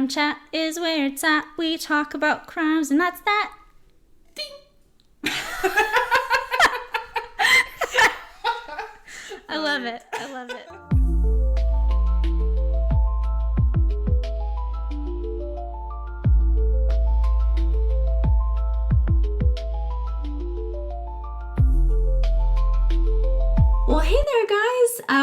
Crime Chat is where it's at. We talk about crimes, and that's that. Ding! I love it. I love it. Well, hey there, guys.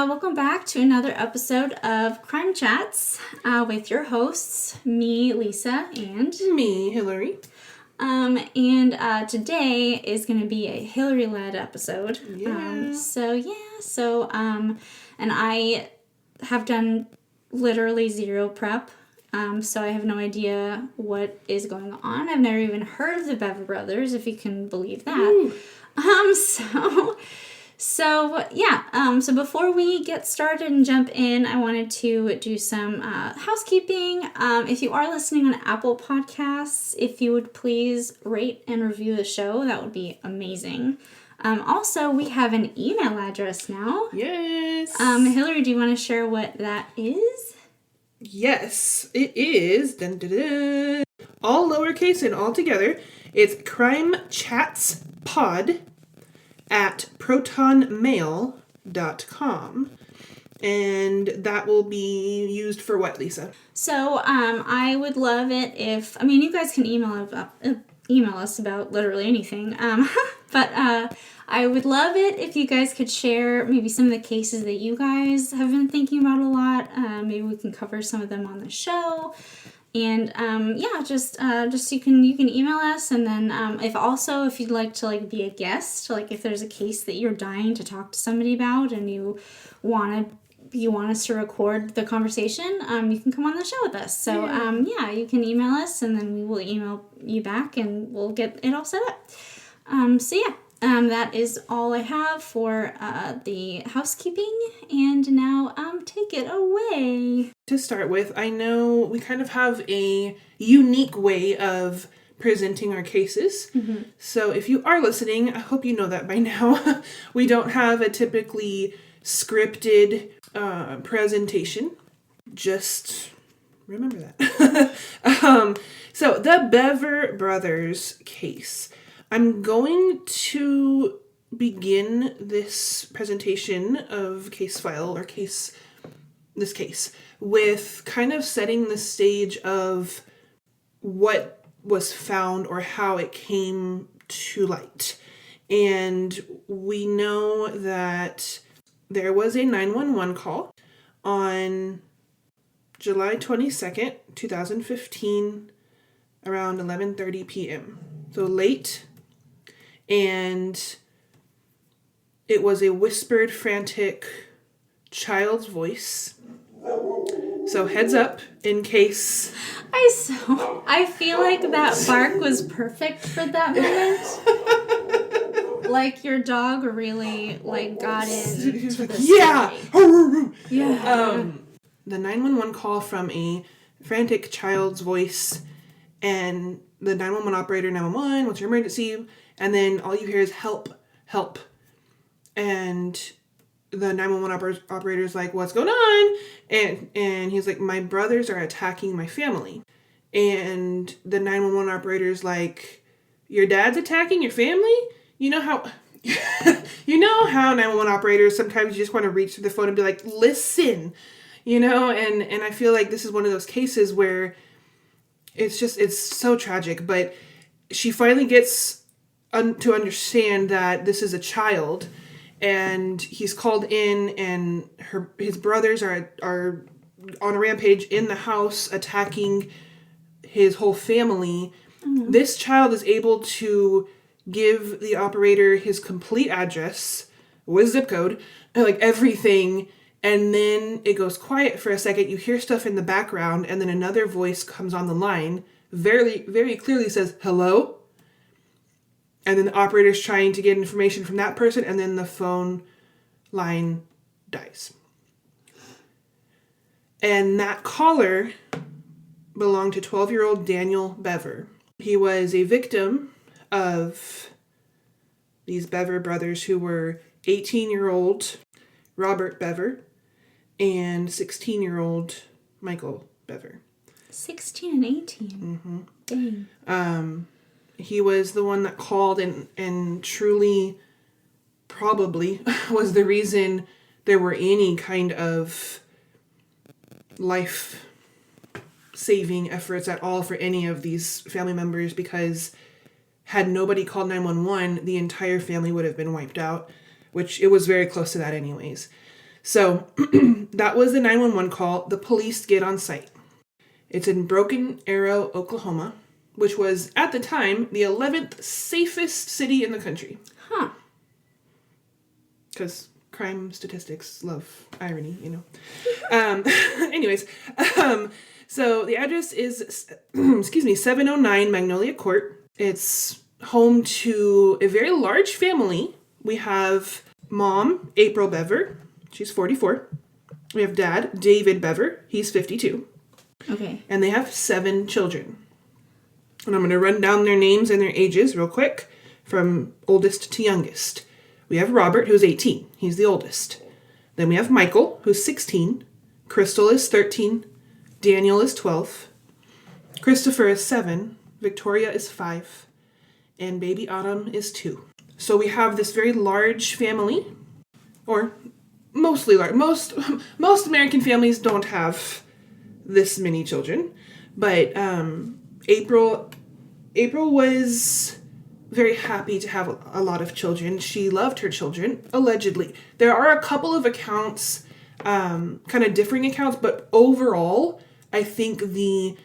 Welcome back to another episode of Crime Chats with your hosts, me, Lisa, and me, Hillary. And today is going to be a Hillary-led episode. Yeah. And I have done literally zero prep, so I have no idea what is going on. I've never even heard of the Bever brothers, if you can believe that. Ooh. So before we get started and jump in, I wanted to do some housekeeping. If you are listening on Apple Podcasts, if you would please rate and review the show, that would be amazing. Also, we have an email address now. Yes. Hillary, do you want to share what that is? Yes, it is. Dun, dun, dun. All lowercase and all together. It's crimechatspod@protonmail.com. And that will be used for what, Lisa? So, I would love it if, you guys can email us about literally anything. But I would love it if you guys could share maybe some of the cases that you guys have been thinking about a lot. Maybe we can cover some of them on the show. And just you can email us, and then if you'd like to be a guest, if there's a case that you're dying to talk to somebody about and you want us to record the conversation, you can come on the show with us. So you can email us, and then we will email you back, and we'll get it all set up. That is all I have for the housekeeping, and now take it away. To start with, I know we kind of have a unique way of presenting our cases. Mm-hmm. So if you are listening, I hope you know that by now. We don't have a typically scripted presentation. Just remember that. So the Bever brothers case. I'm going to begin this presentation of case file or this case with kind of setting the stage of what was found or how it came to light. And we know that there was a 911 call on July 22nd, 2015, around 11:30 p.m. So late. And it was a whispered, frantic child's voice. So heads up in case. I feel like that bark was perfect for that moment. Like your dog really got in to the story. Yeah. The 911 call from a frantic child's voice, and the 911 operator, 911, what's your emergency? And then all you hear is help, help. And the 911 operator's like, what's going on? And he's like, my brothers are attacking my family. And the 911 operator's like, your dad's attacking your family? You know how 911 operators, sometimes you just want to reach through the phone and be like, listen, and I feel like this is one of those cases where it's so tragic, but she finally gets to understand that this is a child, and he's called in, and his brothers are on a rampage in the house attacking his whole family. Mm-hmm. This child is able to give the operator his complete address with zip code, everything, and then it goes quiet for a second. You hear stuff in the background, and then another voice comes on the line, very, very clearly says, hello? And then the operator's trying to get information from that person, and then the phone line dies. And that caller belonged to 12-year-old Daniel Bever. He was a victim of these Bever brothers, who were 18-year-old Robert Bever and 16-year-old Michael Bever. 16 and 18. Dang. He was the one that called and truly probably was the reason there were any kind of life-saving efforts at all for any of these family members, because had nobody called 911, the entire family would have been wiped out, which it was very close to that anyways. So that was the 911 call. The police get on site. It's in Broken Arrow, Oklahoma, which was, at the time, the 11th safest city in the country. Huh. Because crime statistics love irony, you know. Anyways, so the address is, 709 Magnolia Court. It's home to a very large family. We have mom, April Bever. She's 44. We have dad, David Bever. He's 52. Okay. And they have 7 children. And I'm going to run down their names and their ages real quick from oldest to youngest. We have Robert, who's 18. He's the oldest. Then we have Michael, who's 16. Crystal is 13. Daniel is 12. Christopher is 7. Victoria is 5. And baby Autumn is 2. So we have this very large family, or mostly large. Most American families don't have this many children, but April was very happy to have a lot of children. She loved her children, allegedly. There are a couple of accounts, kind of differing accounts, but overall, I think the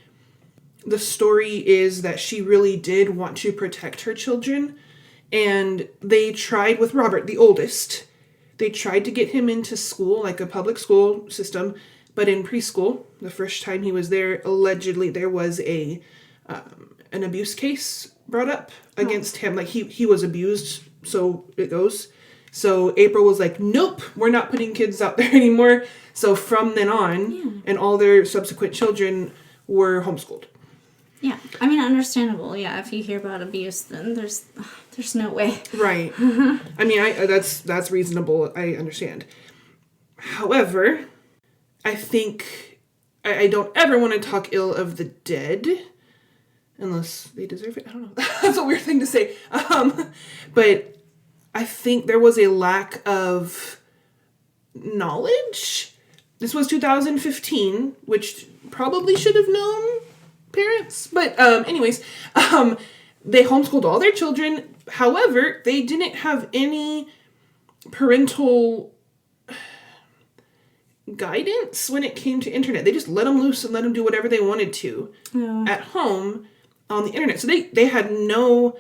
story is that she really did want to protect her children, and they tried with Robert, the oldest. They tried to get him into school, like a public school system, but in preschool, the first time he was there, allegedly there was an abuse case brought up against him. Like he was abused, so it goes. So April was like, nope, we're not putting kids out there anymore. So from then on, and all their subsequent children were homeschooled. Yeah, I mean, understandable. Yeah, if you hear about abuse, then there's no way. Right. I mean, that's reasonable. I understand. However, I think I don't ever want to talk ill of the dead, unless they deserve it. I don't know. That's a weird thing to say. But I think there was a lack of knowledge. This was 2015, which probably should have known parents. But anyways, they homeschooled all their children. However, they didn't have any parental guidance when it came to internet. They just let them loose and let them do whatever they wanted to at home on the internet. So they had no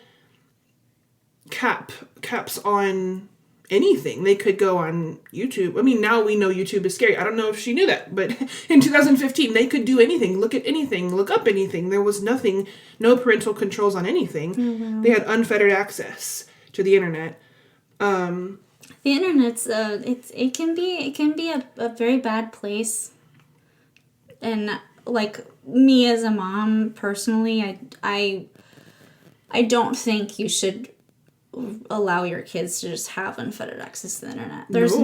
caps on anything. They could go on YouTube. I mean, now we know YouTube is scary. I don't know if she knew that, but in 2015, they could do anything, look at anything, look up anything. There was nothing, no parental controls on anything. Mm-hmm. They had unfettered access to the internet. The internet's it can be a very bad place. And like me as a mom personally, I don't think you should allow your kids to just have unfettered access to the internet. There's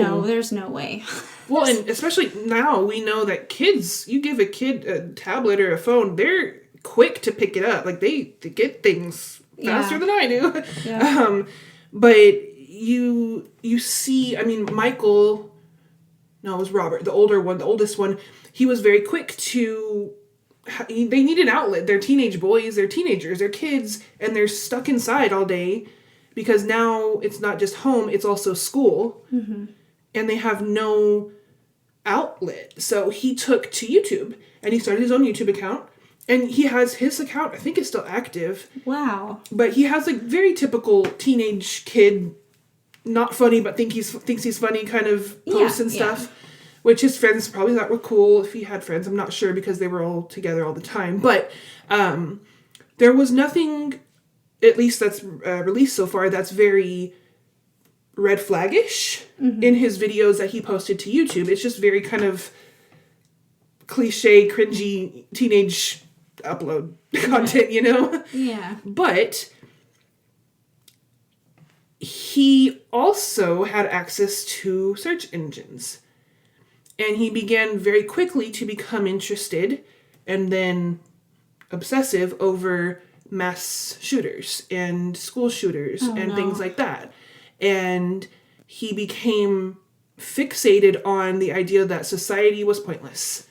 no way. Well, and especially now we know that kids, you give a kid a tablet or a phone, they're quick to pick it up. Like they get things faster than I do. Yeah. But you see, I mean, Michael, no, it was Robert, the oldest one, he was very quick to, they need an outlet. They're teenage boys, they're teenagers, they're kids, and they're stuck inside all day. Because now it's not just home, it's also school. Mm-hmm. And they have no outlet. So he took to YouTube and he started his own YouTube account. And he has his account, I think it's still active. Wow. But he has like very typical teenage kid, not funny, but thinks he's funny kind of posts and stuff. Yeah. Which his friends probably thought were cool if he had friends. I'm not sure because they were all together all the time. But there was nothing, at least that's released so far, that's very red flaggish in his videos that he posted to YouTube. It's just very kind of cliche, cringy, teenage upload content, you know? Yeah. But he also had access to search engines. And he began very quickly to become interested and then obsessive over mass shooters and school shooters and things like that. And he became fixated on the idea that society was pointless.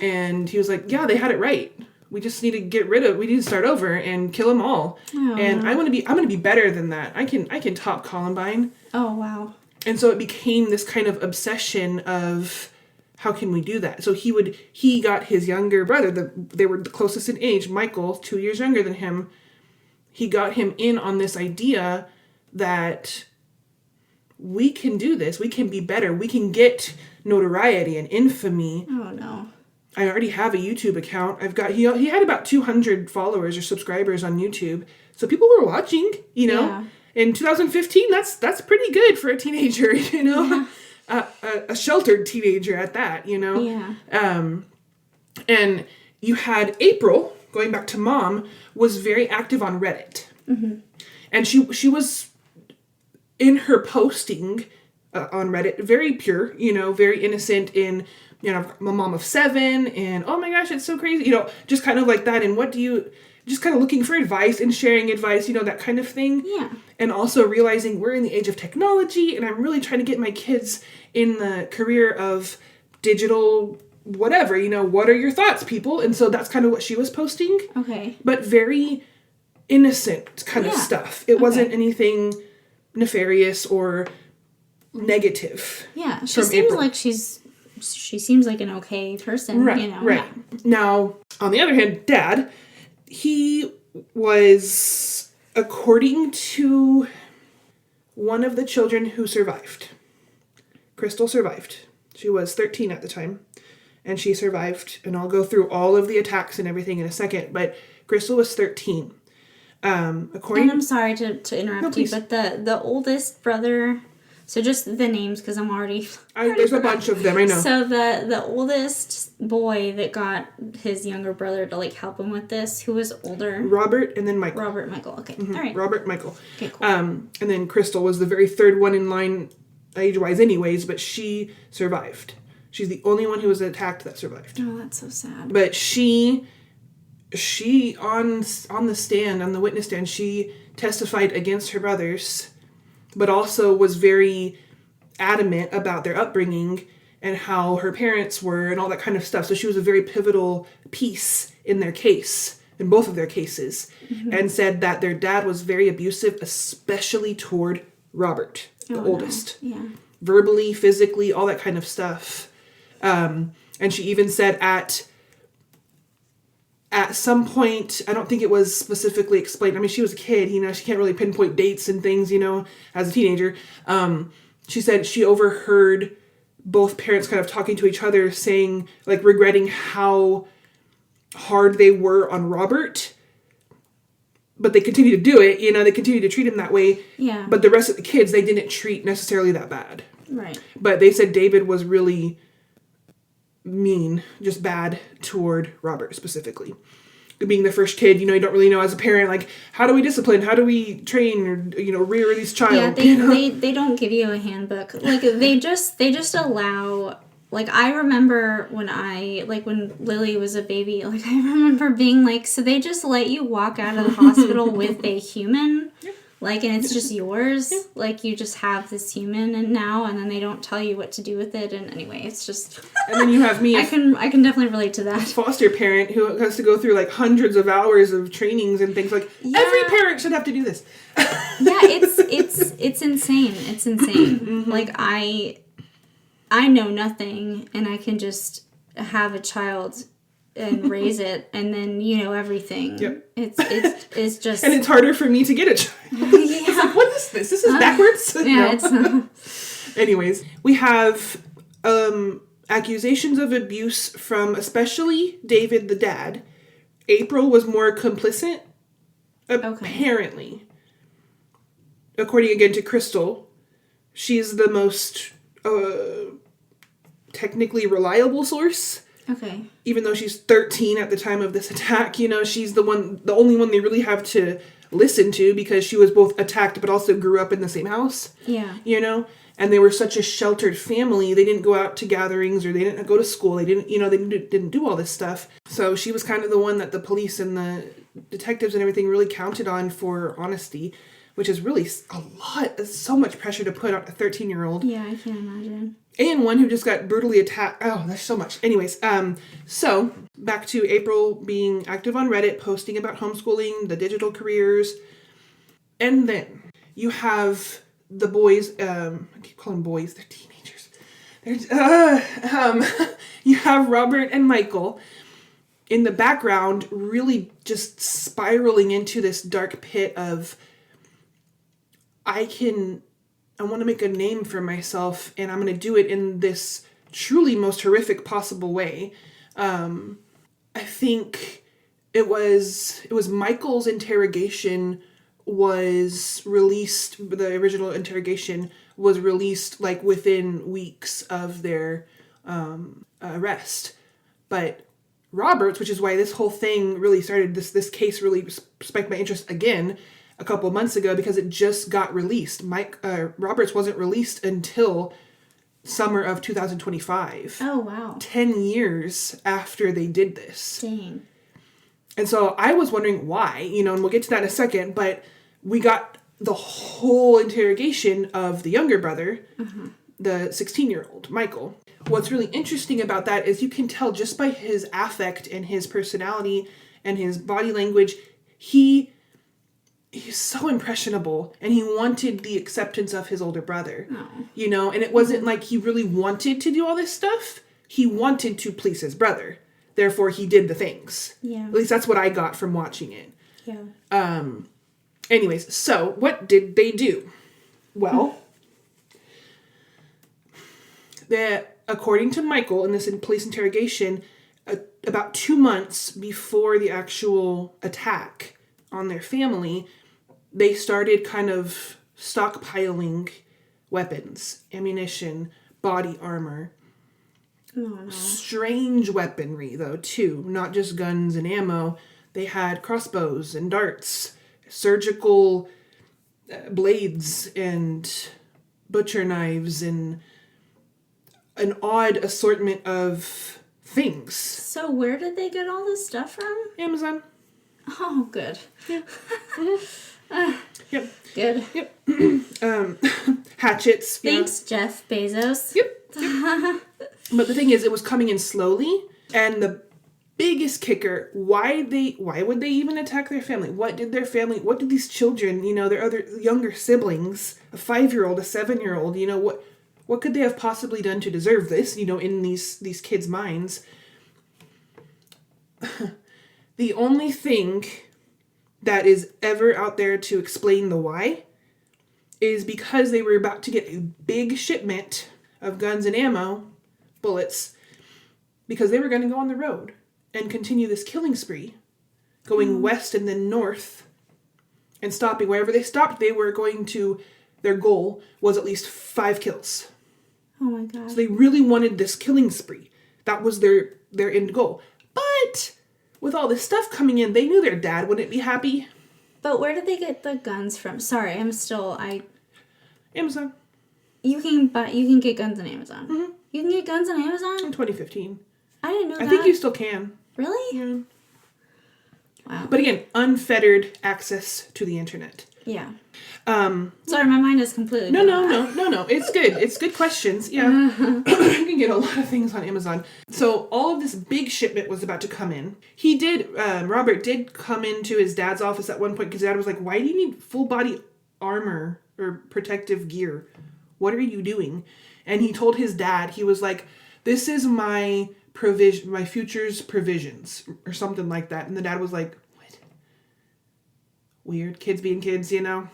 And he was like, yeah, they had it right. We just need to we need to start over and kill them all. And I'm going to be better than that. I can top Columbine. Oh, wow. And so it became this kind of obsession of, how can we do that? So he got his younger brother, they were the closest in age, Michael, 2 years younger than him. He got him in on this idea that we can do this. We can be better. We can get notoriety and infamy. Oh, no. I already have a YouTube account. He had about 200 followers or subscribers on YouTube. So people were watching, Yeah. In 2015, that's pretty good for a teenager, Yeah. A sheltered teenager at that, Yeah. And you had April, going back to Mom, was very active on Reddit. Mm-hmm. And she was, in her posting on Reddit, very pure, very innocent in, I'm a mom of 7, and oh my gosh, it's so crazy, just kind of like that. And just kind of looking for advice and sharing advice, that kind of thing. Yeah. And also realizing we're in the age of technology, and I'm really trying to get my kids in the career of digital whatever, what are your thoughts, people? And so that's kind of what she was posting. Okay. But very innocent kind of stuff. It wasn't anything nefarious or negative. Yeah, she seems like she seems like an okay person, Right. Yeah. Now, on the other hand, Dad, he was, according to one of the children who survived, Crystal survived. She was 13 at the time, and she survived, and I'll go through all of the attacks and everything in a second, but Crystal was 13. And I'm sorry to interrupt you, but the oldest brother, so just the names, because I'm already there's a bunch of them, I know. So the oldest boy that got his younger brother to help him with this, who was older? Robert and then Michael. Robert and Michael, okay. Mm-hmm. All right. Robert, Michael. Okay, cool. And then Crystal was the very third one in line, age-wise anyways, but she survived. She's the only one who was attacked that survived. Oh, that's so sad. But she on the stand, on the witness stand, she testified against her brothers, but also was very adamant about their upbringing and how her parents were and all that kind of stuff. So she was a very pivotal piece in their case, in both of their cases, and said that their dad was very abusive, especially toward Robert, the oldest. No. Yeah. Verbally, physically, all that kind of stuff. And she even said at some point, I don't think it was specifically explained. I mean, she was a kid, she can't really pinpoint dates and things, as a teenager. She said she overheard both parents kind of talking to each other, saying, regretting how hard they were on Robert. But they continue to do it, they continue to treat him that way. Yeah. But the rest of the kids, they didn't treat necessarily that bad. Right. But they said David was really mean, just bad toward Robert specifically. Being the first kid, you don't really know as a parent, how do we discipline? How do we train or, rear this child? Yeah, they don't give you a handbook. They just allow, I remember when Lily was a baby, I remember being so they just let you walk out of the hospital with a human. And it's just yours. You just have this human and then they don't tell you what to do with it. And anyway, it's just... And then you have me. I can definitely relate to that. Foster parent who has to go through hundreds of hours of trainings and things every parent should have to do this. Yeah, it's insane. It's insane. Mm-hmm. I know nothing and I can just have a child and raise it and then everything. Yep. It's just... And it's harder for me to get a child. Yeah. It's what is this? This is backwards? Yeah, No. Anyways, we have accusations of abuse from especially David the dad. April was more complicit, apparently. According again to Crystal, she's the most technically reliable source. Okay. Even though she's 13 at the time of this attack, she's the only one they really have to listen to because she was both attacked but also grew up in the same house. Yeah. You know? And they were such a sheltered family. They didn't go out to gatherings or they didn't go to school. They didn't, they didn't do all this stuff. So she was kind of the one that the police and the detectives and everything really counted on for honesty, which is really a lot. It's so much pressure to put on a 13-year-old. Yeah, I can't imagine. And one who just got brutally attacked. Oh, there's so much. Anyways, so back to April being active on Reddit, posting about homeschooling, the digital careers. And then you have the boys, I keep calling them boys, they're teenagers. You have Robert and Michael in the background really just spiraling into this dark pit of, I want to make a name for myself and I'm going to do it in this truly most horrific possible way. I think it was Michael's interrogation was released, the original interrogation was released like within weeks of their arrest. But Robert's, which is why this whole thing really started, this case really spiked my interest again a couple of months ago because it just got released. Robert's wasn't released until summer of 2025. Oh, wow. 10 years after they did this. Dang. And so I was wondering why, and we'll get to that in a second, but we got the whole interrogation of the younger brother, the 16-year-old, Michael. What's really interesting about that is you can tell just by his affect and his personality and his body language, he's so impressionable and he wanted the acceptance of his older brother, and it wasn't like he really wanted to do all this stuff. He wanted to please his brother. Therefore, he did the things. Yeah. At least that's what I got from watching it. Yeah. Anyways, so what did they do? Well, according to Michael in this police interrogation, about 2 months before the actual attack on their family, they started kind of stockpiling weapons, ammunition, body armor. Oh, no. Strange weaponry, though, too. Not just guns and ammo. They had crossbows and darts, surgical blades and butcher knives and an odd assortment of things. So where did they get all this stuff from? Amazon. Oh, good. Yeah. Yep. Good. Yep. Hatchets. Thanks, Jeff Bezos. Yep. But the thing is, it was coming in slowly, and the biggest kicker, why would they even attack their family? What did these children, their other younger siblings, a 5-year-old, a 7-year-old, what could they have possibly done to deserve this, in these kids' minds? The only thing that is ever out there to explain the why is because they were about to get a big shipment of guns and ammo, bullets, because they were going to go on the road and continue this killing spree, going west and then north and stopping. Wherever they stopped, their goal was at least 5 kills. Oh my God. So they really wanted this killing spree. That was their end goal. But with all this stuff coming in, they knew their dad wouldn't be happy. But where did they get the guns from? Sorry, Amazon. You can get guns on Amazon. Mm-hmm. You can get guns on Amazon? In 2015. I didn't know that. I think you still can. Really? Yeah. Wow. But again, unfettered access to the internet. Yeah. Sorry, my mind is completely No. It's good. It's good questions. Yeah. You can get a lot of things on Amazon. So all of this big shipment was about to come in. Robert did come into his dad's office at one point because dad was like, why do you need full body armor or protective gear? What are you doing? And he told his dad, he was like, this is my future's provisions or something like that. And the dad was like, what? Weird. Kids being kids, No?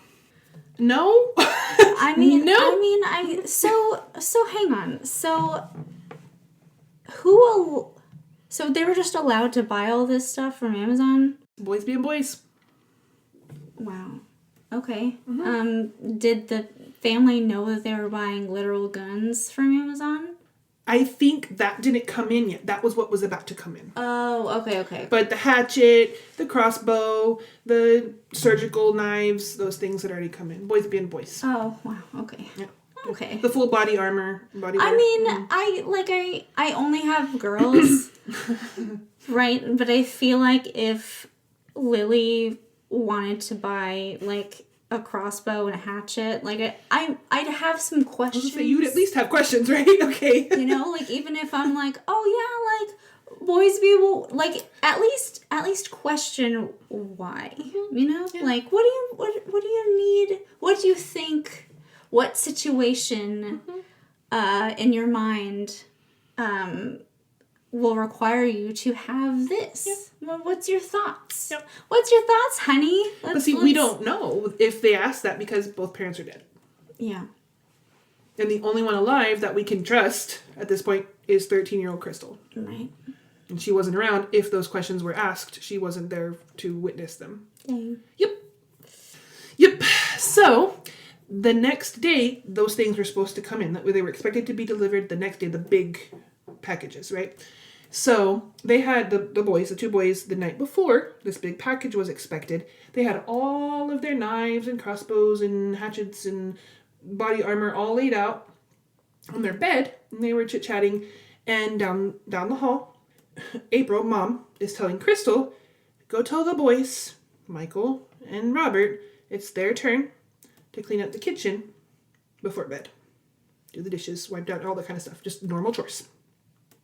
No. So hang on. So they were just allowed to buy all this stuff from Amazon? Boys being boys. Wow. Okay. Mm-hmm. Did the family know that they were buying literal guns from Amazon? I think that didn't come in yet. That was what was about to come in. Oh, okay. But the hatchet, the crossbow, the surgical knives, those things had already come in. Boys being boys. Oh, wow. Okay. Yeah. Okay. The full body armor. Body I wear. mean, I only have girls, right? But I feel like if Lily wanted to buy, like, a crossbow and a hatchet, like, I'd have some questions. You would at least have questions, right? Okay. You know, like, even if I'm like, oh, yeah, like, boys be, like, at least question why, you know? Yeah. Like, what do you need? What do you think? What situation in your mind will require you to have this? Yep. Well, what's your thoughts? Yep. What's your thoughts, honey? But see, we don't know if they asked that because both parents are dead. Yeah. And the only one alive that we can trust at this point is 13-year-old Crystal. Right. And she wasn't around if those questions were asked. She wasn't there to witness them. Dang. Yep. So, the next day, those things were supposed to come in. They were expected to be delivered the next day, the big packages, right? So, they had the two boys, the night before this big package was expected. They had all of their knives and crossbows and hatchets and body armor all laid out on their bed. And they were chit-chatting. And down the hall, April, mom, is telling Crystal, go tell the boys, Michael and Robert, it's their turn to clean up the kitchen before bed. Do the dishes, wipe down, all that kind of stuff. Just normal chores.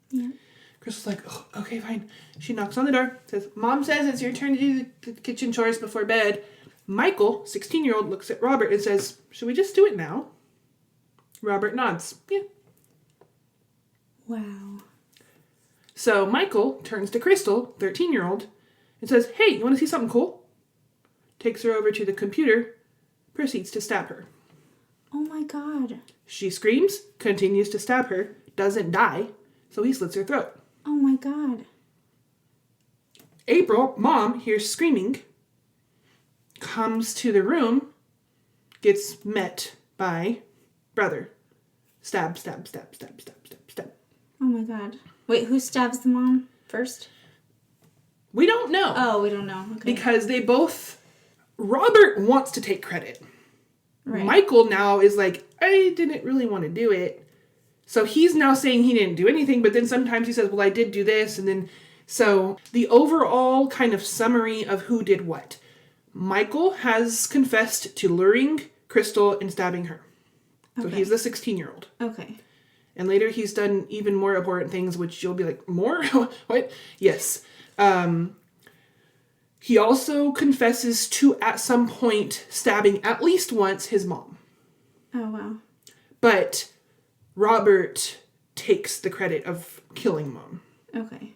Yeah. Crystal's like, oh, okay, fine. She knocks on the door, says, Mom says it's your turn to do the kitchen chores before bed. Michael, 16-year-old, looks at Robert and says, should we just do it now? Robert nods. Yeah. Wow. So Michael turns to Crystal, 13-year-old, and says, hey, you want to see something cool? Takes her over to the computer, proceeds to stab her. Oh my God. She screams, continues to stab her, doesn't die, so he slits her throat. Oh my God. April, mom, hears screaming, comes to the room, gets met by brother. Stab, stab, stab, stab, stab, stab, stab. Oh my God. Wait, who stabs the mom first? We don't know. Oh, we don't know. Okay. Because they both... Robert wants to take credit. Right. Michael now is like, I didn't really want to do it. So he's now saying he didn't do anything, but then sometimes he says, well, I did do this, and then... So the overall kind of summary of who did what. Michael has confessed to luring Crystal and stabbing her. So he's the 16-year-old. Okay. And later he's done even more abhorrent things, which you'll be like, more? What? Yes. He also confesses to, at some point, stabbing at least once his mom. Oh, wow. But Robert takes the credit of killing mom. Okay.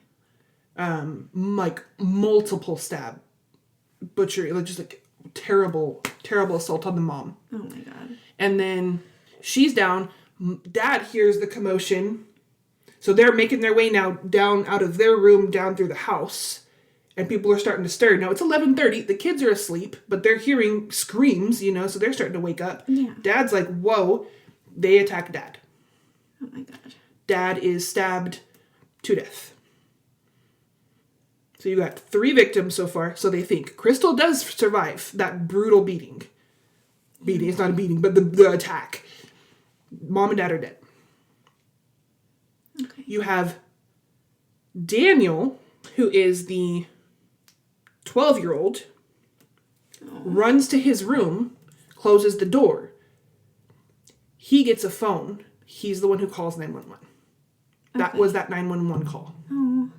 Like, multiple stab. Butchery. Like, just like, terrible, terrible assault on the mom. Oh, my God. And then she's down. Dad hears the commotion. So they're making their way now down out of their room, down through the house. And people are starting to stir. Now, it's 11:30. The kids are asleep, but they're hearing screams, you know, so they're starting to wake up. Yeah. Dad's like, whoa. They attack Dad. Oh, my God. Dad is stabbed to death. So you got 3 victims so far. So they think Crystal does survive that brutal beating. It's not a beating, but the attack. Mom and Dad are dead. Okay. You have Daniel, who is the 12-year-old, runs to his room, closes the door. He gets a phone. He's the one who calls 911. That was that 911 call. Oh,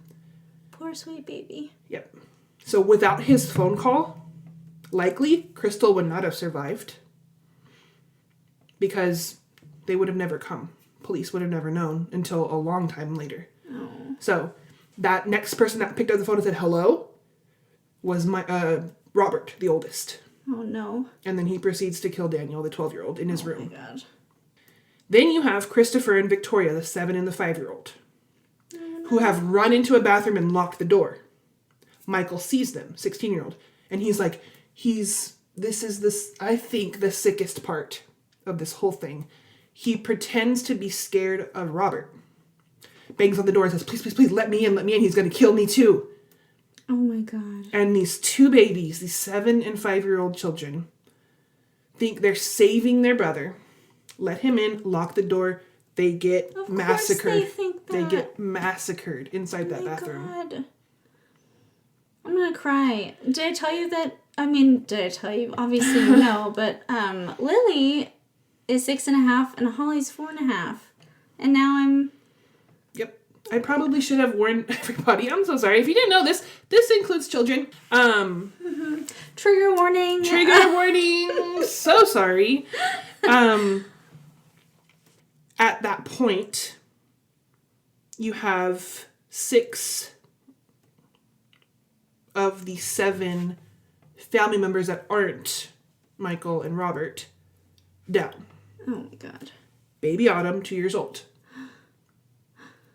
poor sweet baby. Yep. So without his phone call, likely Crystal would not have survived. Because they would have never come. Police would have never known until a long time later. Oh. So that next person that picked up the phone and said hello was my Robert, the oldest. Oh, no. And then he proceeds to kill Daniel, the 12-year-old, in his room. Oh, my God. Then you have Christopher and Victoria, the 7 and the 5-year-old, who have run into a bathroom and locked the door. Michael sees them, 16-year-old, and he's like, I think, the sickest part of this whole thing. He pretends to be scared of Robert. bangs on the door and says, please, please, please, let me in, let me in. He's going to kill me too. Oh my God. And these two babies, these 7 and 5-year-old children, think they're saving their brother. Let him in, lock the door. They get massacred. They think that. They get massacred inside that bathroom. God. I'm gonna cry. Did I tell you that? I mean, did I tell you? Obviously you know, but Lily is 6.5 and Holly's 4.5. And now I'm... Yep. I probably should have warned everybody. I'm so sorry. If you didn't know this includes children. Trigger warning. Trigger warning. So sorry. At that point, you have 6 of the 7 family members that aren't Michael and Robert down. Oh my God. Baby Autumn, 2 years old.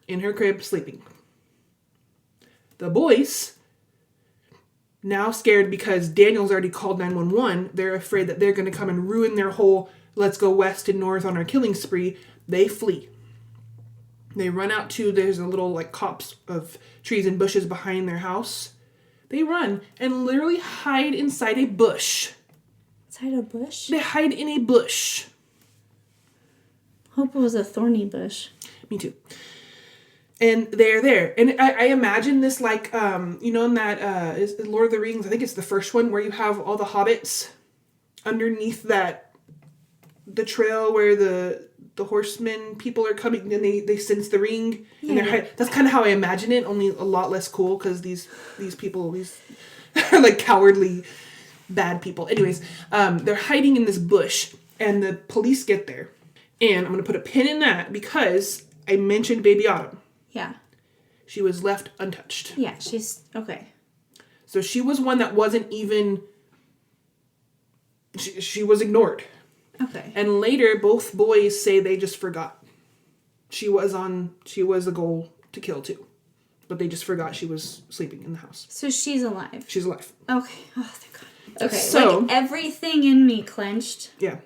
In her crib, sleeping. The boys, now scared because Daniel's already called 911, they're afraid that they're going to come and ruin their whole let's go west and north on our killing spree. They flee. They run out to, there's a little like copse of trees and bushes behind their house. They run and literally hide inside a bush. Inside a bush? They hide in a bush. Hope it was a thorny bush. Me too. And they're there. And I imagine this like, you know, in that is Lord of the Rings, I think it's the first one, where you have all the hobbits underneath that, the trail where the horsemen people are coming and they sense the ring. Yeah. And that's kind of how I imagine it, only a lot less cool because these people, these are like cowardly bad people. Anyways, they're hiding in this bush and the police get there. And I'm going to put a pin in that because I mentioned Baby Autumn. Yeah. She was left untouched. Yeah, she's... Okay. So she was one that wasn't even... She was ignored. Okay. And later, both boys say they just forgot. She was a goal to kill too. But they just forgot she was sleeping in the house. So she's alive. She's alive. Okay. Oh, thank God. Okay, so... Like everything in me clenched. Yeah.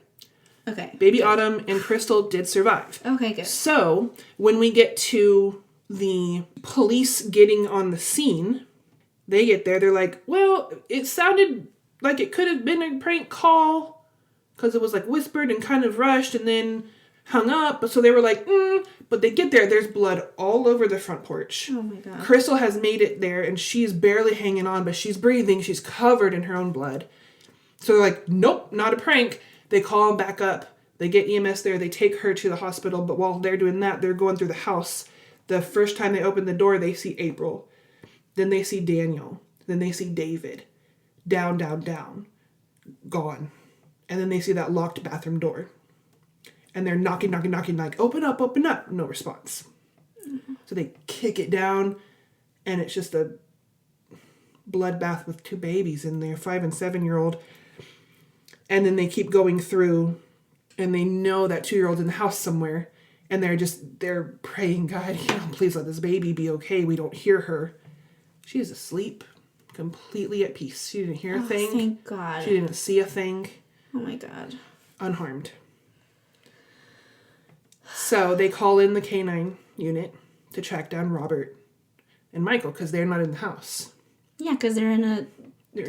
Okay. Baby good. Autumn and Crystal did survive. Okay, good. So, when we get to the police getting on the scene, they get there, they're like, well, it sounded like it could have been a prank call because it was like whispered and kind of rushed and then hung up. So they were like, but they get there, there's blood all over the front porch. Oh my God. Crystal has made it there and she's barely hanging on, but she's breathing. She's covered in her own blood. So they're like, nope, not a prank. They call them back up. They get EMS there. They take her to the hospital. But while they're doing that, they're going through the house. The first time they open the door, they see April. Then they see Daniel. Then they see David. Down, down, down. Gone. And then they see that locked bathroom door. And they're knocking, like, open up, open up. No response. Mm-hmm. So they kick it down. And it's just a bloodbath with 2 babies in there, 5 and 7-year-old. And then they keep going through and they know that 2-year-old's in the house somewhere. And they're praying, God, please let this baby be okay. We don't hear her. She is asleep, completely at peace. She didn't hear a thing. Thank God. She didn't see a thing. Oh my God. Unharmed. So they call in the K9 unit to track down Robert and Michael because they're not in the house. Yeah, because they're in a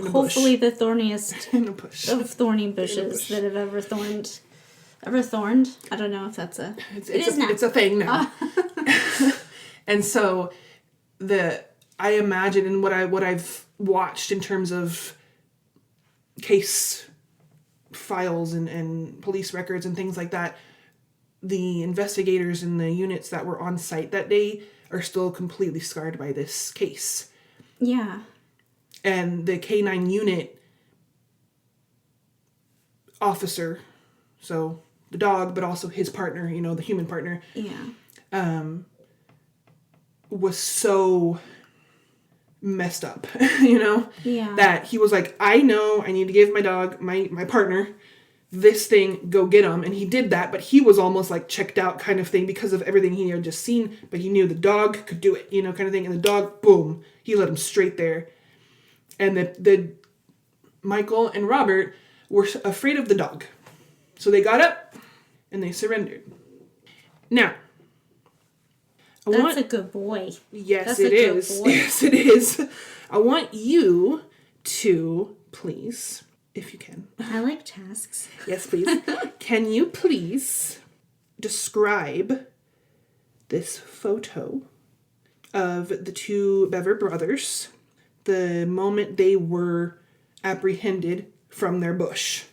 hopefully bush. the thorniest in a bush. of thorny bushes that have ever thorned. Ever thorned? I don't know if that's a... It is now. It's a thing now. And so I imagine in what I've watched in terms of case files and police records and things like that, the investigators and the units that were on site that day are still completely scarred by this case. Yeah. And the K9 unit officer, so the dog, but also his partner, the human partner. Yeah. Was so messed up, Yeah. That he was like, I know I need to give my dog, my partner, this thing, go get him. And he did that, but he was almost like checked out kind of thing because of everything he had just seen, but he knew the dog could do it, kind of thing. And the dog, boom, he let him straight there. And the Michael and Robert were afraid of the dog. So they got up and they surrendered. Now, That's a good boy. Yes, it is. Yes, it is. I want you to, please, if you can. I like tasks. Yes, please. Can you please describe this photo of the two Bever brothers the moment they were apprehended from their bush?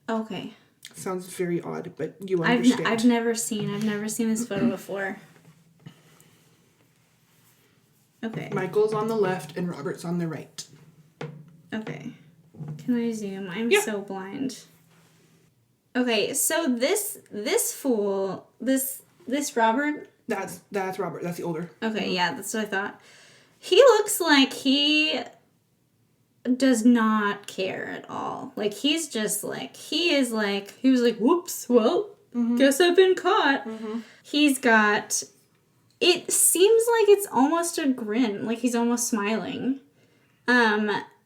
Okay. Sounds very odd, but you understand. I've never seen this photo before. Okay. Michael's on the left and Robert's on the right. Okay. Can I zoom? I'm so blind. Okay, so this fool, this Robert. That's Robert. That's the older. Okay, yeah, that's what I thought. He looks like he does not care at all. Like, he's just like, he was like, whoops, well, guess I've been caught. He's got, it seems like it's almost a grin, like he's almost smiling.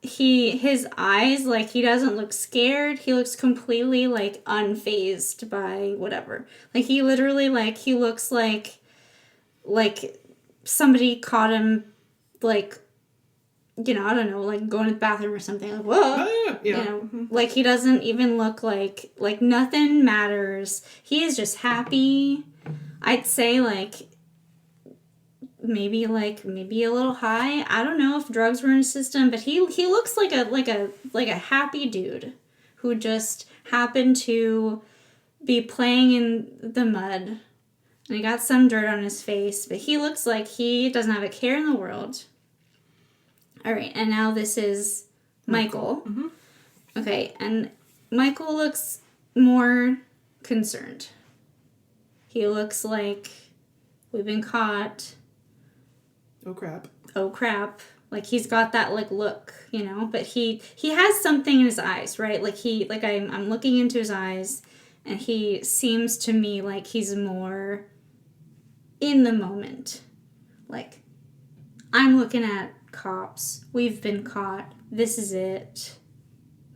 His eyes, like, he doesn't look scared. He looks completely, like, unfazed by whatever. Like, he literally, like, he looks like somebody caught him, like, you know, I don't know, like, going to the bathroom or something. Like, whoa. Oh, yeah. You know, like, he doesn't even look like nothing matters. He is just happy. I'd say, like, maybe a little high. I don't know if drugs were in his system, but he looks like a happy dude who just happened to be playing in the mud, and he got some dirt on his face, but he looks like he doesn't have a care in the world. All right, and now this is Michael. Okay, and Michael looks more concerned. He looks like we've been caught. Oh crap. Like, he's got that, like, look, you know, but he has something in his eyes, right? Like, I'm looking into his eyes, and he seems to me like he's more in the moment. Like, I'm looking at cops. We've been caught. This is it.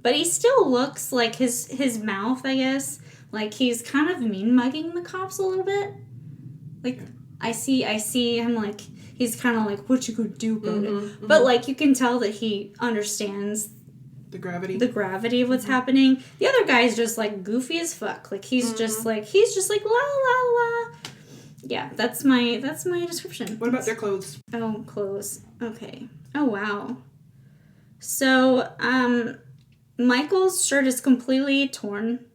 But he still looks like his mouth, I guess, like he's kind of mean-mugging the cops a little bit. Like, I see him, like, he's kind of like, what you gonna do about it? But, like, you can tell that he understands the gravity of what's happening. The other guy's just, like, goofy as fuck. Like, he's just like la la la. Yeah, that's my description. What about their clothes? Oh, clothes. Okay. Oh, wow. So, Michael's shirt is completely torn,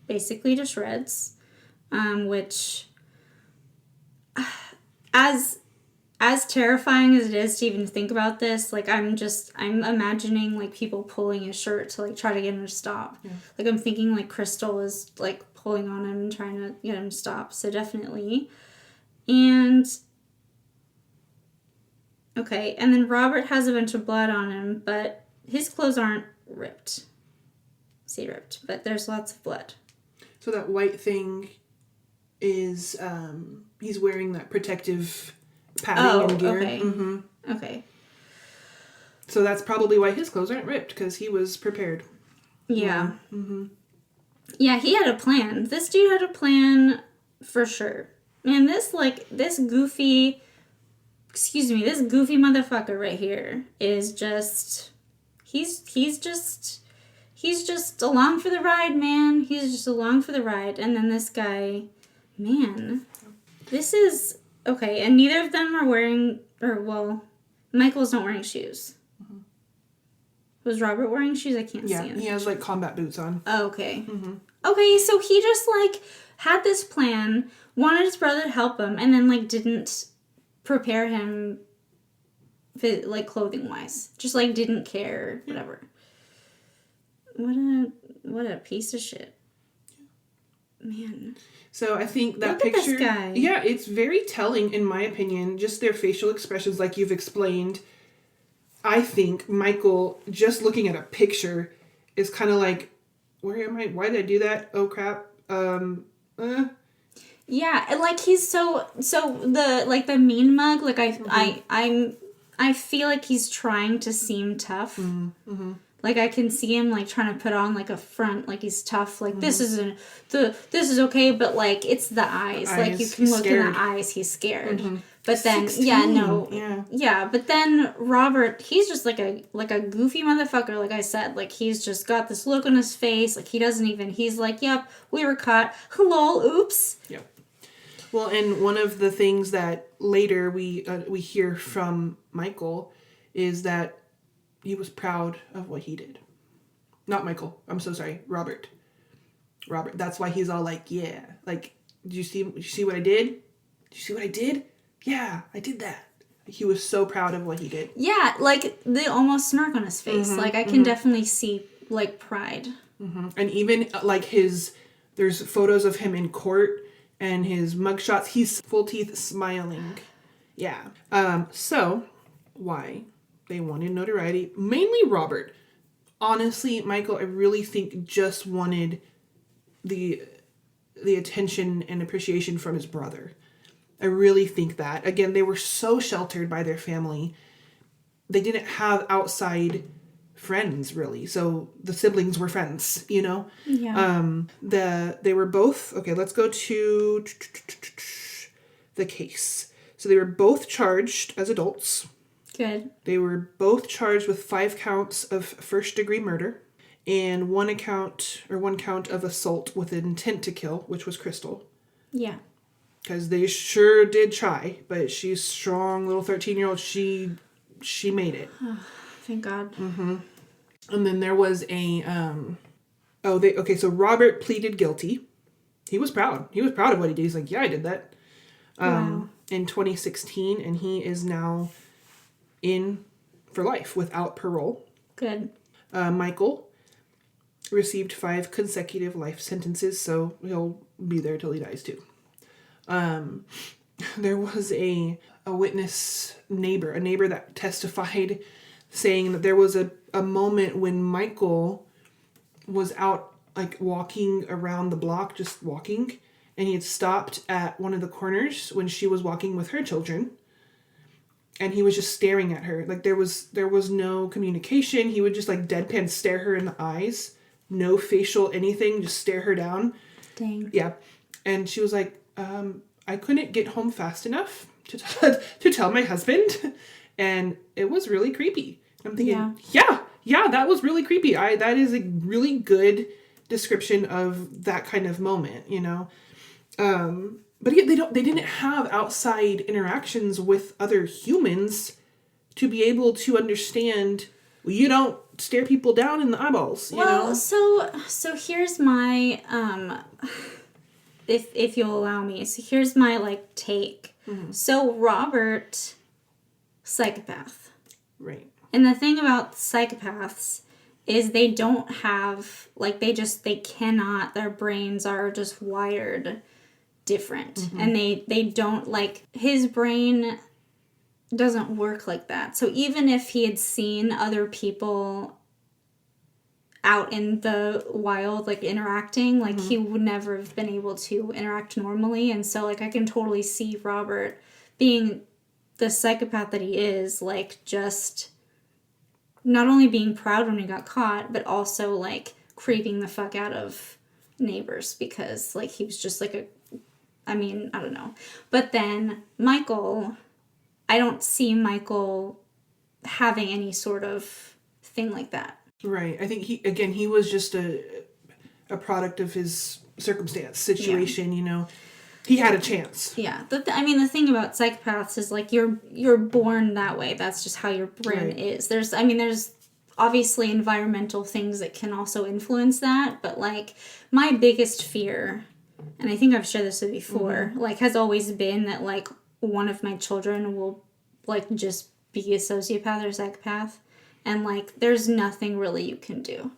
basically to shreds, which, as terrifying as it is to even think about this, like, I'm imagining, like, people pulling his shirt to, like, try to get him to stop. Yeah. Like, I'm thinking, like, Crystal is, like, pulling on him and trying to get him to stop. So definitely. And, okay, and then Robert has a bunch of blood on him, but his clothes aren't ripped. See, ripped, but there's lots of blood. So that white thing is, he's wearing that protective padding and gear. Okay. Okay. So that's probably why his clothes aren't ripped, because he was prepared. Yeah. Yeah, he had a plan. This dude had a plan for sure. Man, this goofy motherfucker right here is just, he's just along for the ride, man. He's just along for the ride. And then this guy, man, this is, okay, and neither of them are wearing, Michael's not wearing shoes. Was Robert wearing shoes? I can't see him. Yeah, he has, like, combat boots on. Oh, okay. Okay, so he just, like, had this plan, wanted his brother to help him, and then, like, didn't prepare him, like, clothing-wise. Just, like, didn't care, whatever. What a piece of shit. Man. So I think that Look picture... at this guy. Yeah, it's very telling, in my opinion. Just their facial expressions, like you've explained. I think Michael, just looking at a picture, is kind of like, where am I? Why did I do that? Oh, crap. Yeah, and, like, he's so the mean mug, like, I feel like he's trying to seem tough. Like, I can see him, like, trying to put on, like, a front, like, he's tough. Like, this is okay, but, like, it's the eyes. Like, you can look in the eyes, he's scared. But then, 16. but then Robert, he's just like a goofy motherfucker, like I said. Like, he's just got this look on his face, like he's like, yep, we were caught. Lol, oops. Yep. Well, and one of the things that later we hear from Michael is that he was proud of what he did. Not Michael. I'm so sorry. Robert. That's why he's all like, yeah. Like, did you see what I did? Did you see what I did? Yeah, I did that. He was so proud of what he did. Yeah, like, the almost smirk on his face. Like, I can definitely see, like, pride. And even, like, there's photos of him in court and his mugshots. He's full teeth smiling. Yeah. So, why they wanted notoriety? Mainly Robert. Honestly, Michael, I really think just wanted the attention and appreciation from his brother. I really think that. Again, they were so sheltered by their family. They didn't have outside friends, really. So the siblings were friends, you know? Yeah. They were both... Okay, let's go to the case. So they were both charged as adults. Good. They were both charged with 5 counts of first-degree murder and one count of assault with intent to kill, which was Crystal. Yeah. Because they sure did try, but she's strong, little 13-year-old. She made it. Oh, thank God. Mm-hmm. And then there was a... so Robert pleaded guilty. He was proud. He was proud of what he did. He's like, yeah, I did that. Wow. In 2016, and he is now in for life without parole. Good. Michael received 5 consecutive life sentences, so he'll be there till he dies too. There was a neighbor that testified saying that there was a moment when Michael was out, like, walking around the block, just walking, and he had stopped at one of the corners when she was walking with her children, and he was just staring at her. Like, there was no communication. He would just, like, deadpan stare her in the eyes, no facial anything, just stare her down. Dang. Yeah. And she was like, I couldn't get home fast enough to tell my husband. And it was really creepy. I'm thinking, yeah, that was really creepy. That is a really good description of that kind of moment, you know? But again, they didn't have outside interactions with other humans to be able to understand, well, you don't stare people down in the eyeballs, you know? So here's my, if you'll allow me, so here's my, like, take. Mm-hmm. So Robert, psychopath. Right. And the thing about psychopaths is they don't have, like, they cannot, their brains are just wired different. Mm-hmm. And they don't, like, his brain doesn't work like that. So even if he had seen other people out in the wild, like, interacting, like, he would never have been able to interact normally. And so, like, I can totally see Robert being the psychopath that he is, like, just not only being proud when he got caught, but also, like, creeping the fuck out of neighbors because, like, he was just, like, I don't know. But then Michael, I don't see Michael having any sort of thing like that. Right. I think he was just a product of his circumstance, situation, you know. He had a chance. Yeah. The thing about psychopaths is, like, you're born that way. That's just how your brain is. There's obviously environmental things that can also influence that, but, like, my biggest fear, and I think I've shared this with you before, like, has always been that, like, one of my children will, like, just be a sociopath or psychopath. And, like, there's nothing really you can do.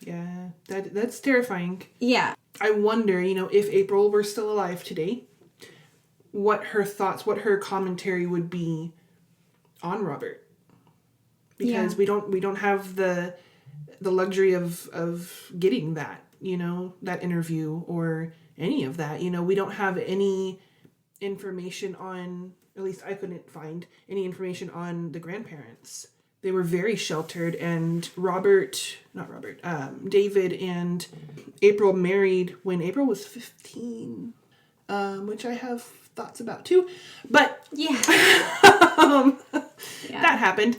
Yeah, that's terrifying. Yeah. I wonder, you know, if April were still alive today, what her thoughts, what her commentary would be on Robert. Because we don't have the luxury of getting that, you know, that interview or any of that. You know, we don't have any information on, at least I couldn't find any information on the grandparents. They were very sheltered, and David and April married when April was 15, which I have thoughts about too. But Yeah. that happened.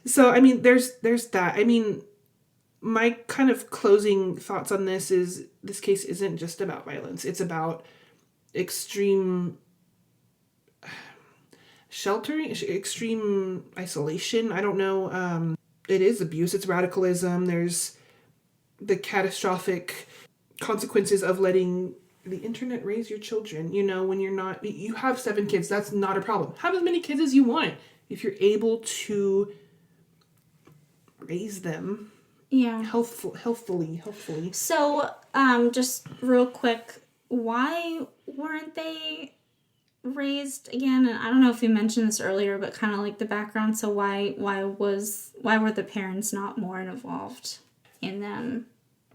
So I mean, there's that. I mean, my kind of closing thoughts on this is this case isn't just about violence. It's about extreme sheltering, extreme isolation. I don't know. It is abuse. It's radicalism. There's the catastrophic consequences of letting the internet raise your children. You know, when you have 7 kids, that's not a problem. Have as many kids as you want. If you're able to raise them healthfully. So, just real quick, why weren't they raised again? And I don't know if you mentioned this earlier, but kind of like the background. So why were the parents not more involved in them?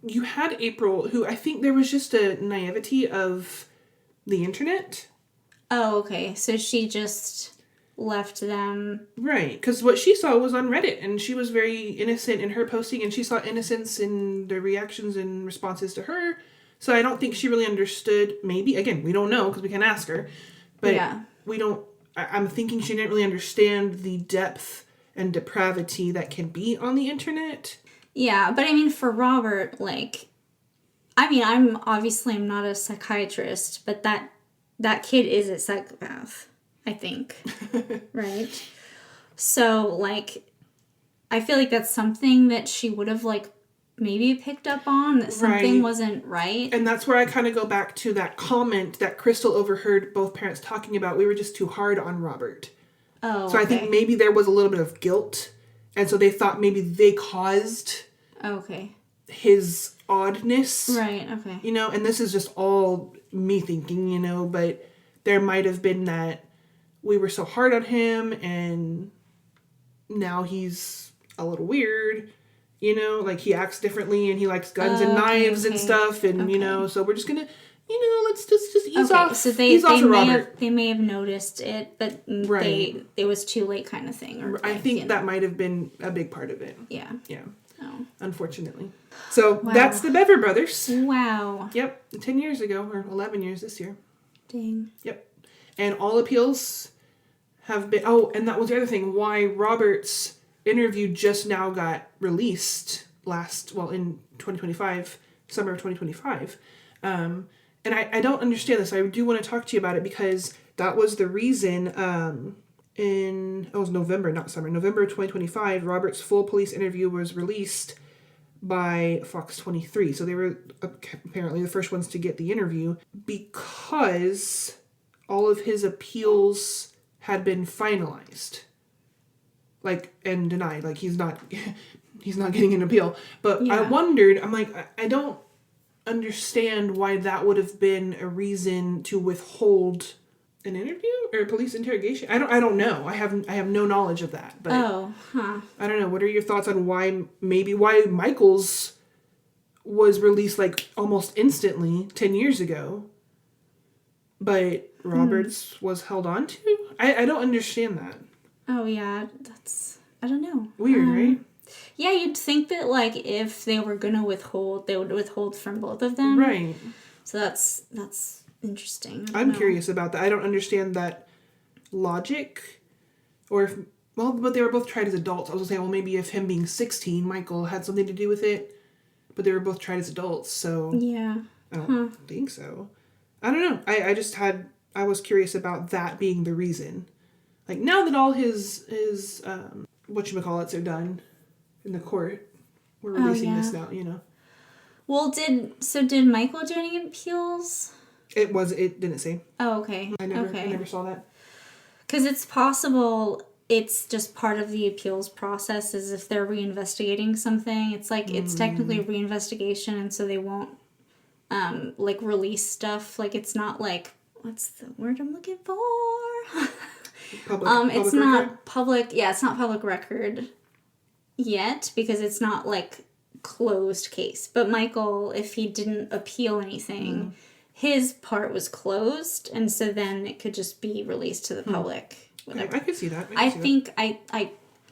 You had April, who I think there was just a naivety of the internet. Oh, okay. So she just left them. Right, because what she saw was on Reddit, and she was very innocent in her posting, and she saw innocence in the reactions and responses to her. So I don't think she really understood, maybe, again, we don't know because we can't ask her, but we don't, I'm thinking she didn't really understand the depth and depravity that can be on the internet. Yeah, but I mean, for Robert, like, I mean, I'm not a psychiatrist, but that kid is a psychopath, I think. Right? So, like, I feel like that's something that she would have, like, maybe picked up on, that something wasn't right. And that's where I kind of go back to that comment that Crystal overheard both parents talking about. We were just too hard on Robert. Oh, so I think maybe there was a little bit of guilt. And so they thought maybe they caused his oddness. Right, okay. You know, and this is just all me thinking, you know, but there might have been that we were so hard on him and now he's a little weird, you know, like he acts differently and he likes guns and knives and stuff. And, you know, so we're just going to, you know, let's just ease off. So they may have noticed it, but it was too late kind of thing. Or I think that might have been a big part of it. Yeah. Yeah. Oh. Unfortunately. So that's the Bever brothers. Wow. Yep. 10 years ago, or 11 years this year. Dang. Yep. And all appeals have been... Oh, and that was the other thing. Why Robert's interview just now got released in 2025, summer of 2025. And I don't understand this. I do want to talk to you about it because that was the reason it was November, not summer, November of 2025, Robert's full police interview was released by Fox 23. So they were apparently the first ones to get the interview because all of his appeals had been finalized. Like, and denied. Like, he's not getting an appeal. But I wondered, I'm like, I don't understand why that would have been a reason to withhold an interview or a police interrogation. I don't know. I have no knowledge of that. But I don't know. What are your thoughts on why Michael's was released like almost instantly 10 years ago, but Robert's was held on to? I don't understand that. Oh yeah, I don't know. Weird, right? Yeah, you'd think that like if they were gonna withhold, they would withhold from both of them. Right. So that's interesting. I'm curious about that. I don't understand that logic. Or if, but they were both tried as adults. I was gonna say, well, maybe if him being 16, Michael had something to do with it. But they were both tried as adults, so I don't think so. I don't know. I was curious about that being the reason. Like, now that all his whatchamacallits are done in the court, we're releasing this now, you know. Well, did Michael do any appeals? It didn't say. Oh, okay. I never saw that. Because it's possible it's just part of the appeals process, is if they're reinvestigating something. It's like, it's technically a reinvestigation, and so they won't, like, release stuff. Like, it's not like, what's the word I'm looking for? It's not public, it's not public record yet, because it's not, like, closed case. But Michael, if he didn't appeal anything, his part was closed, and so then it could just be released to the public. Whatever. I could see that. I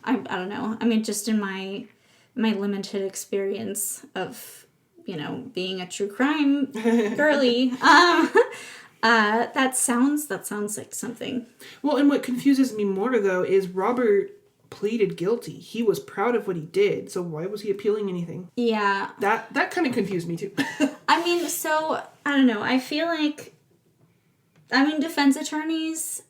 don't know. I mean, just in my limited experience of, you know, being a true crime girly, That sounds like something. Well, and what confuses me more, though, is Robert pleaded guilty. He was proud of what he did, so why was he appealing anything? Yeah. That kind of confused me, too. I mean, so, I don't know. I feel like, defense attorneys,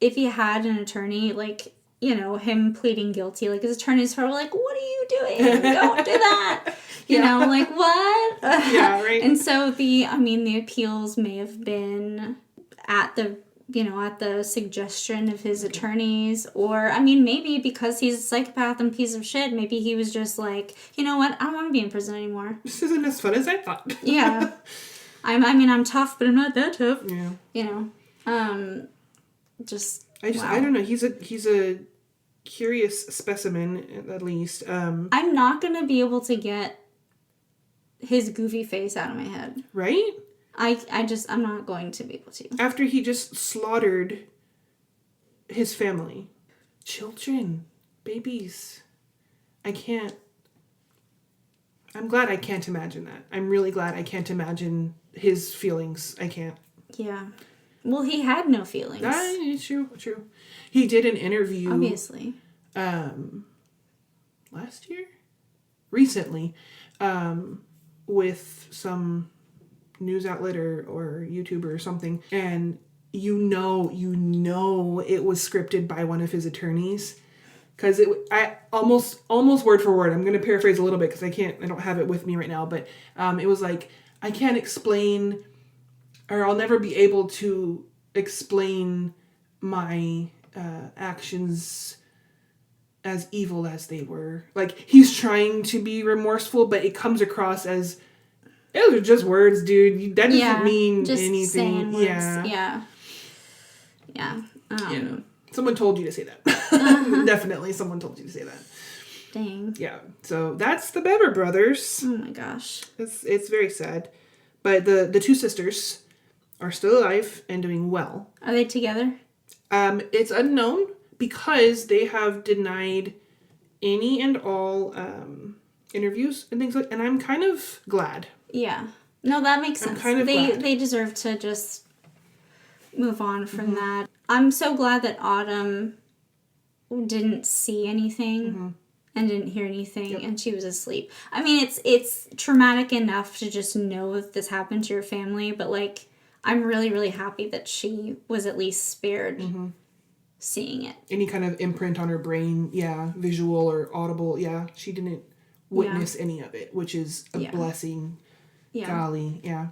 if he had an attorney, like, him pleading guilty, like, his attorneys were like, what are you doing? Don't do that. You know, like, what? Yeah, right. And so the appeals may have been at the suggestion of his attorneys, or, maybe because he's a psychopath and piece of shit, maybe he was just like, you know what, I don't want to be in prison anymore. This isn't as fun as I thought. Yeah. I'm tough, but I'm not that tough. Yeah. Wow. I don't know. He's a curious specimen, at least. I'm not going to be able to get his goofy face out of my head. Right? I'm not going to be able to. After he just slaughtered his family. Children. Babies. I can't. I'm glad I can't imagine that. I'm really glad I can't imagine his feelings. I can't. Yeah. Well, he had no feelings. True. He did an interview. Obviously. Last year? Recently. With some news outlet or YouTuber or something, and you know it was scripted by one of his attorneys, because I almost word for word, I'm going to paraphrase a little bit because I don't have it with me right now, but it was like, I can't explain, or I'll never be able to explain my actions as evil as they were. Like, he's trying to be remorseful, but it comes across as, those are just words, dude. That doesn't mean just anything. Saying words. Yeah. Yeah. Someone told you to say that. Definitely someone told you to say that. Dang. Yeah. So that's the Bever brothers. Oh my gosh. It's very sad. But the two sisters are still alive and doing well. Are they together? It's unknown because they have denied any and all interviews and things like, and I'm kind of glad. Yeah. No, that makes sense. I'm kind of glad. They deserve to just move on from that. I'm so glad that Autumn didn't see anything and didn't hear anything, and she was asleep. It's traumatic enough to just know that this happened to your family, but like, I'm really, really happy that she was at least spared seeing it. Any kind of imprint on her brain, visual or audible, she didn't witness any of it, which is a blessing. Yeah. Golly, yeah.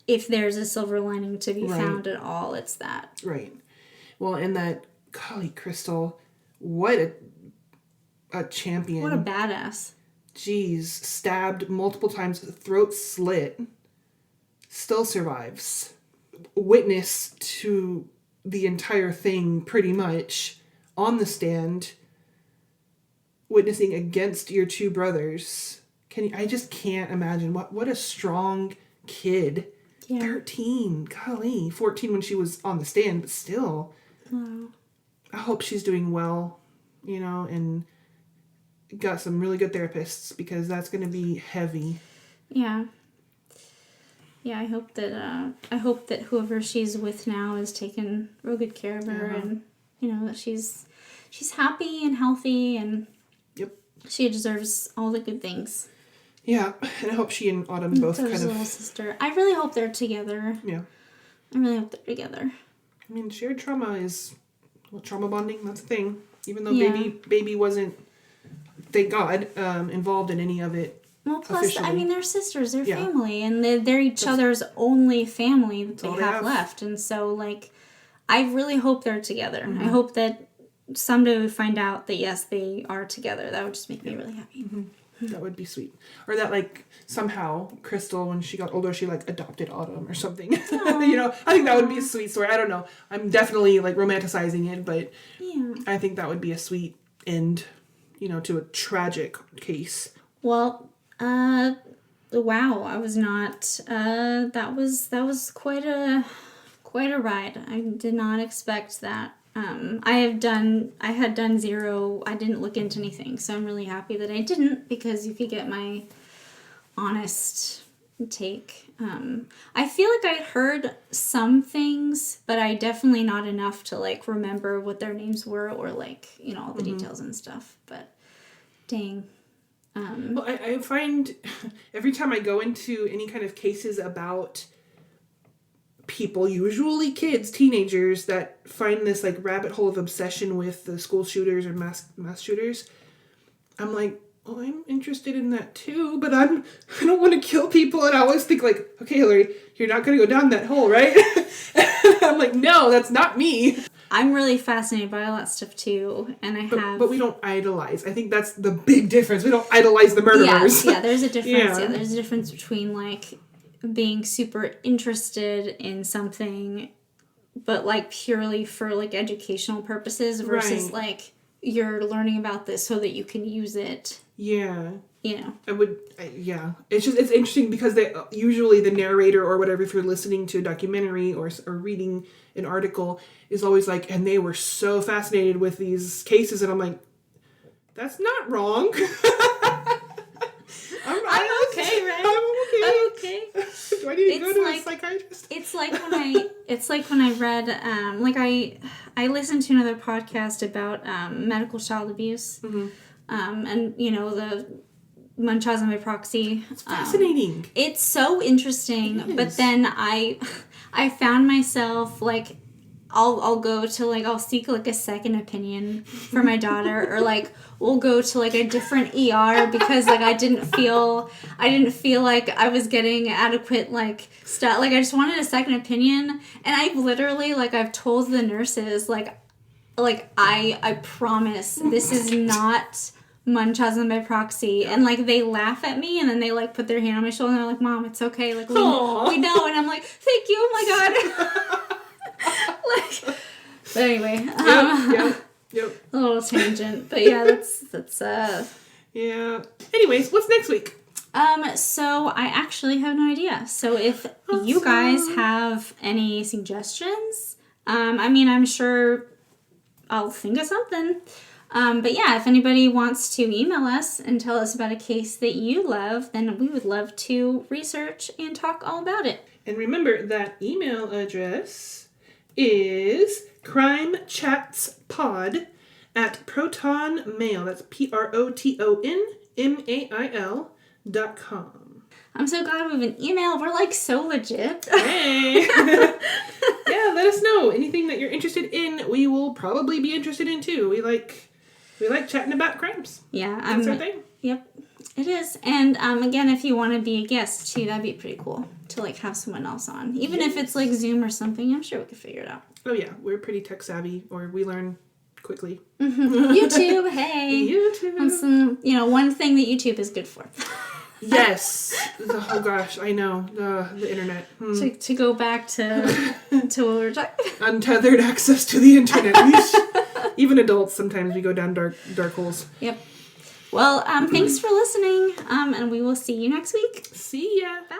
If there's a silver lining to be found at all, it's that. Right. Well, and that, golly, Crystal, what a champion. What a badass. Jeez, stabbed multiple times, throat slit, still survives. Witness to the entire thing, pretty much, on the stand, witnessing against your two brothers. I just can't imagine what a strong kid. Yeah. 13, golly, 14 when she was on the stand, but still. Wow. I hope she's doing well, and got some really good therapists, because that's going to be heavy. Yeah. Yeah, I hope that whoever she's with now is taking real good care of her, and that she's happy and healthy, and she deserves all the good things. Yeah, and I hope she and Autumn both kind of... little sister. I really hope they're together. Yeah. I really hope they're together. Shared trauma is... Well, trauma bonding, that's a thing. Even though baby wasn't, thank God, involved in any of it. Well, plus, they're sisters, they're family, and they're each other's only family that they have left. And so, like, I really hope they're together. Mm-hmm. I hope that someday we find out that, yes, they are together. That would just make me really happy. Mm-hmm. That would be sweet. Or that, like, somehow Crystal, when she got older, she, like, adopted Autumn or something. I think that would be a sweet story. I don't know. I'm definitely, like, romanticizing it, but I think that would be a sweet end, to a tragic case. Wow. I was not, that was quite a ride. I did not expect that. I had done zero, I didn't look into anything, so I'm really happy that I didn't, because you could get my honest take. I feel like I heard some things, but I definitely not enough to like remember what their names were or like, you know, all the details and stuff. But dang. Well, I find every time I go into any kind of cases about people, usually kids, teenagers, that find this like rabbit hole of obsession with the school shooters or mass shooters, I'm like, well, I'm interested in that too, but I don't want to kill people, and I always think like, okay, Hillary, you're not going to go down that hole, right? And I'm like, no, that's not me. I'm really fascinated by all that stuff too, and But we don't idolize. I think that's the big difference. We don't idolize the murderers. Yeah, there's a difference. Yeah, there's a difference between like being super interested in something, but like purely for like educational purposes versus like you're learning about this so that you can use it. Yeah. You know. It's interesting because they usually the narrator or whatever, if you're listening to a documentary or reading an article, is always like, and they were so fascinated with these cases, and I'm like, that's not wrong. I'm okay, right? I'm okay. Do I need to go to a psychiatrist? It's like when I read I listened to another podcast about medical child abuse, and you know the Munchausen by proxy. It's fascinating. It's so interesting, but then I found myself like I'll go to like I'll seek like a second opinion for my daughter, or like we'll go to like a different ER because like I didn't feel like I was getting adequate like stuff. Like I just wanted a second opinion, and I've literally like I've told the nurses like I promise this is not Munchausen by proxy, and like they laugh at me, and then they like put their hand on my shoulder and they're like, Mom, it's okay, like we know, and I'm like, thank you, oh my god. Like, but anyway, Yep. a little tangent, but yeah, that's yeah. Anyways, what's next week? So I actually have no idea. So if you guys have any suggestions, I mean, I'm sure I'll think of something. But yeah, if anybody wants to email us and tell us about a case that you love, then we would love to research and talk all about it. And remember that email address is crimechatspod at protonmail. That's protonmail.com. I'm so glad we have an email. We're like so legit. Hey. Yeah, let us know. Anything that you're interested in, we will probably be interested in too. We like chatting about crimes. Yeah, that's our thing. Yep, it is. And again, if you want to be a guest too, that'd be pretty cool to like have someone else on. Even if it's like Zoom or something, I'm sure we could figure it out. Oh yeah, we're pretty tech savvy, or we learn quickly. YouTube, hey. YouTube. That's one thing that YouTube is good for. Yes. Oh gosh, I know. The internet. To go back to what we were talking about. Untethered access to the internet. Even adults, sometimes we go down dark holes. Yep. Well, thanks for listening, and we will see you next week. See ya. Bye.